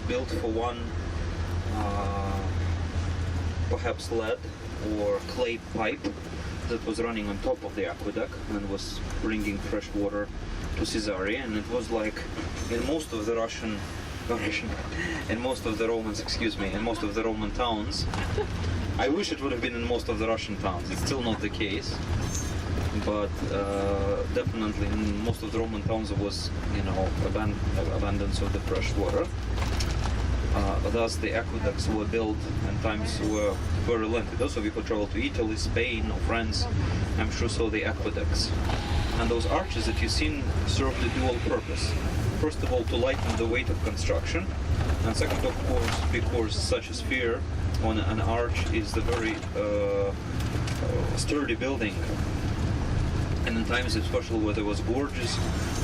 built for one perhaps lead or clay pipe that was running on top of the aqueduct and was bringing fresh water to Caesarea. And it was like in most of the in most of the Roman towns. I wish it would have been in most of the Russian towns. It's still not the case, but definitely in most of the Roman towns it was, abundance of the fresh water. Thus the aqueducts were built and times were very lengthy. Those of you who travel to Italy, Spain or France, I'm sure saw the aqueducts. And those arches that you've seen serve the dual purpose. First of all, to lighten the weight of construction, and second, of course, because such a sphere on an arch is the very sturdy building. And in times, especially where there was gorges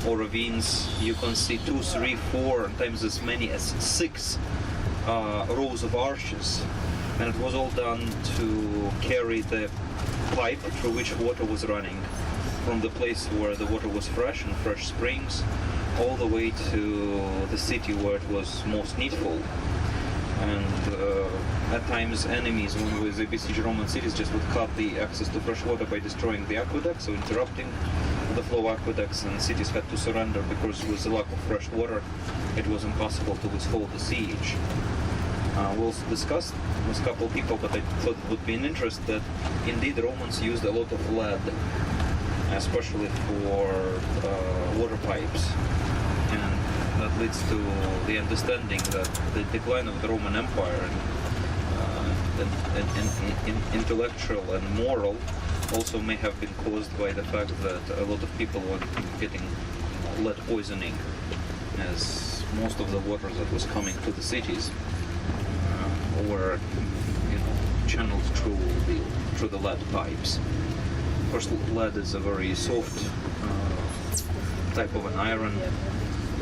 or ravines, you can see 2, 3, 4, times as many as 6 rows of arches. And it was all done to carry the pipe through which water was running from the place where the water was fresh and fresh springs all the way to the city where it was most needful. And at times enemies, when they besieged Roman cities, just would cut the access to fresh water by destroying the aqueducts, so interrupting the flow of aqueducts, and cities had to surrender because with the lack of fresh water it was impossible to withhold the siege. We'll discuss with a couple of people, but I thought it would be an interest that indeed the Romans used a lot of lead, especially for water pipes, and that leads to the understanding that the decline of the Roman Empire and intellectual and moral also may have been caused by the fact that a lot of people were getting lead poisoning, as most of the water that was coming to the cities were channeled through the lead pipes. Of course, lead is a very soft type of an iron,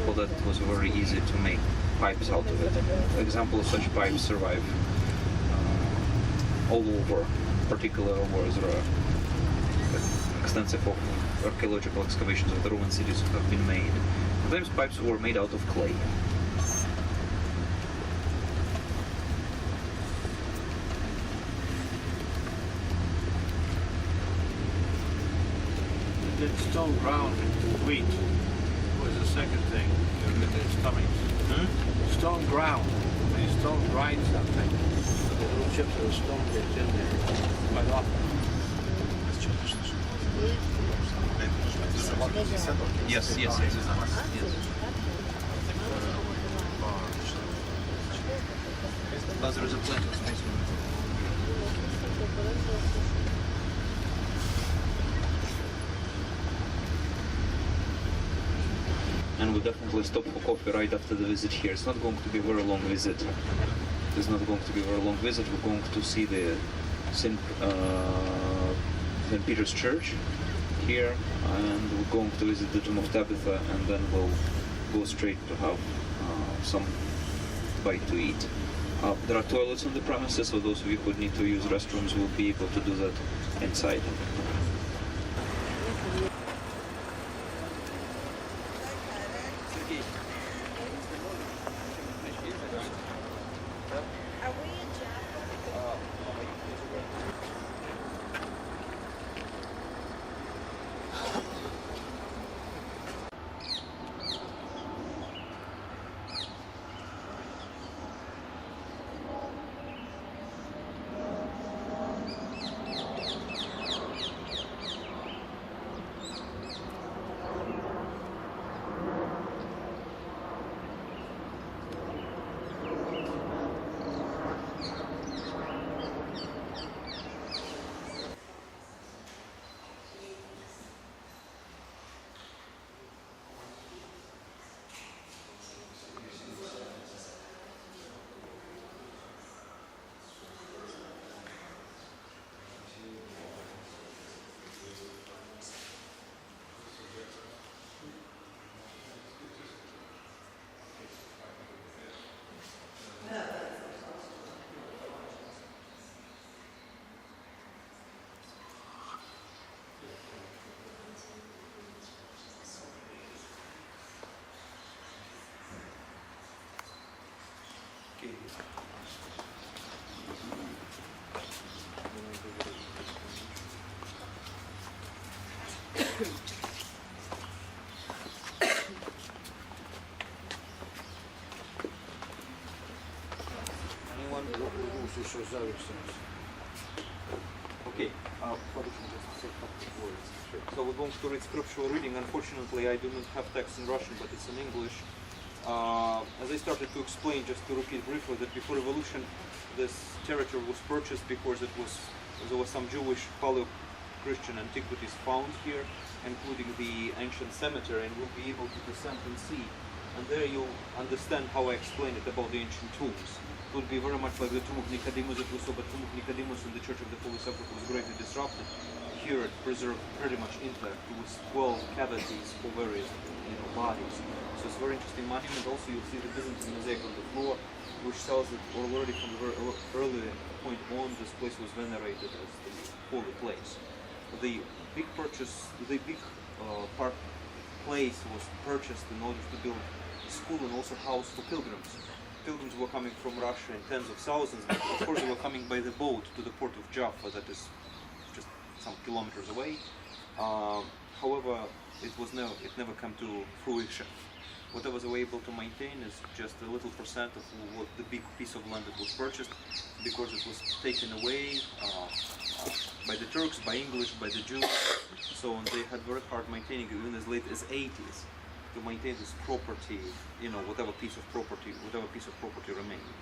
so that it was very easy to make pipes out of it. Examples of such pipes survive all over, particularly where there are extensive archaeological excavations of the Roman cities have been made. Sometimes pipes were made out of clay. Stone ground wheat was the second thing that is coming. Stone ground. They stone grind something. The little chips of stone gets in there quite often. Yes. But there is a plenty of space. And we'll definitely stop for coffee right after the visit here. It's not going to be a very long visit. We're going to see the St. Peter's Church here, and we're going to visit the Tomb of Tabitha, and then we'll go straight to have some bite to eat. There are toilets on the premises, so those of you who need to use restrooms will be able to do that inside. Are we in Jaffa? Anyone? Okay. So we're going to read scriptural reading. Unfortunately, I do not have text in Russian, but it's in English. As I started to explain, just to repeat briefly, that before revolution, this territory was purchased because there was some Jewish Paleo-Christian antiquities found here, including the ancient cemetery, and we'll be able to descend and see. And there you'll understand how I explained it about the ancient tombs. It would be very much like the tomb of Nicodemus that we saw, but tomb of Nicodemus in the Church of the Holy Sepulchre was greatly disrupted. Here it preserved pretty much intact with 12 cavities for various bodies. So it's a very interesting monument. Also you'll see the Byzantine mosaic on the floor, which tells that already from a very early point on, this place was venerated as the holy place. The big park place was purchased in order to build a school and also house for pilgrims. Pilgrims were coming from Russia in tens of thousands, but of course they were coming by the boat to the port of Jaffa, that is just some kilometers away. However, it never came to fruition. Whatever they were able to maintain is just a little percent of what the big piece of land that was purchased, because it was taken away by the Turks, by English, by the Jews. So they had very hard maintaining it even as late as 80s to maintain this property, whatever piece of property remained.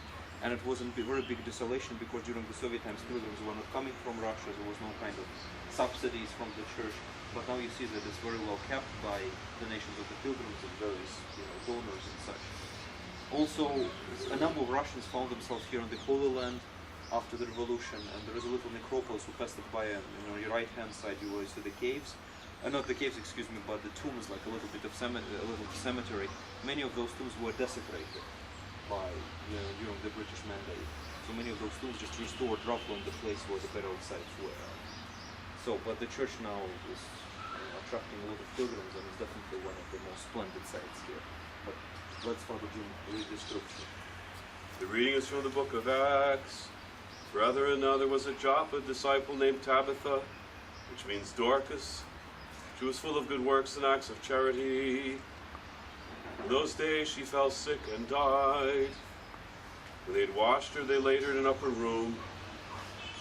And it was in very big desolation because during the Soviet times pilgrims were not coming from Russia, there was no kind of subsidies from the church. But now you see that it's very well kept by donations of the pilgrims and various donors and such. Also, a number of Russians found themselves here on the Holy Land after the revolution, and there is a little necropolis who passed it by, on your right hand side you will see the caves. Not the caves, excuse me, but the tombs, like a little bit of cemetery. Many of those tombs were desecrated by during the British mandate. So many of those tombs just restored roughly on the place where the burial sites were. So, but the church now is attracting a lot of pilgrims, and is definitely one of the most splendid sites here. But let's Father Jim read the scripture. The reading is from the book of Acts. Brethren, now there was at Jaffa a disciple named Tabitha, which means Dorcas. She was full of good works and acts of charity. In those days she fell sick and died. When they had washed her, they laid her in an upper room.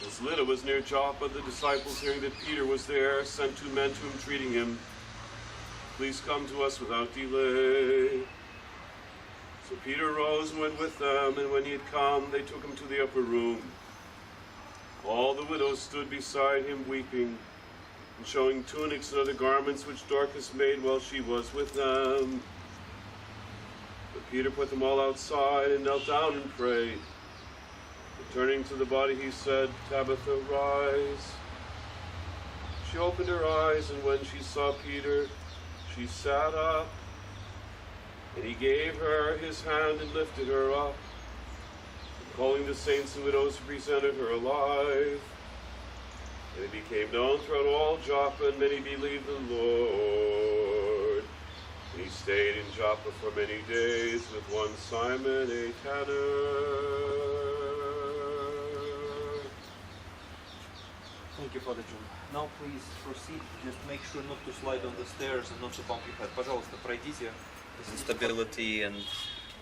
As Lydda was near Jaffa, the disciples, hearing that Peter was there, sent 2 men to entreating him, "Please come to us without delay." So Peter rose and went with them, and when he had come, they took him to the upper room. All the widows stood beside him weeping, and showing tunics and other garments which Dorcas made while she was with them. But Peter put them all outside and knelt down and prayed. Turning to the body, he said, "Tabitha, rise." She opened her eyes, and when she saw Peter, she sat up. And he gave her his hand and lifted her up. And calling the saints and widows, he presented her alive. And it became known throughout all Jaffa, and many believed the Lord. And he stayed in Jaffa for many days with one Simon, a tanner. Thank you, Father Jim. Now please proceed. Just make sure not to slide on the stairs and not to bump your head. Пожалуйста, пройдите. Instability, and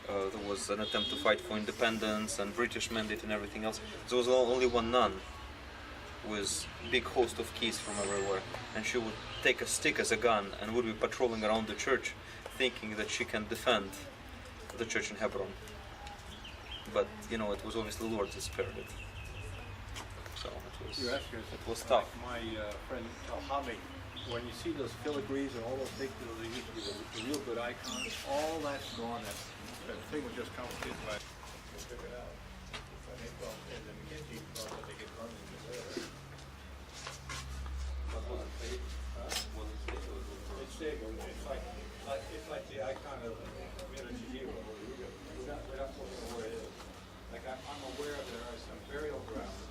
there was an attempt to fight for independence and British mandate and everything else. There was only one nun with big host of keys from everywhere, and she would take a stick as a gun and would be patrolling around the church, thinking that she can defend the church in Hebron. But it was obviously the Lord that spared it. So it was tough. Like my friend Talhavi, when you see those filigrees and all those things, they used to be the real good icons. All that's gone. That thing was just complicated by. We'll figure it out. If I make well, and then we get deep, but they get run into there. It's stable. It's like the icon of community hero. We're not quite sure where it is. Like I'm aware there are some burial grounds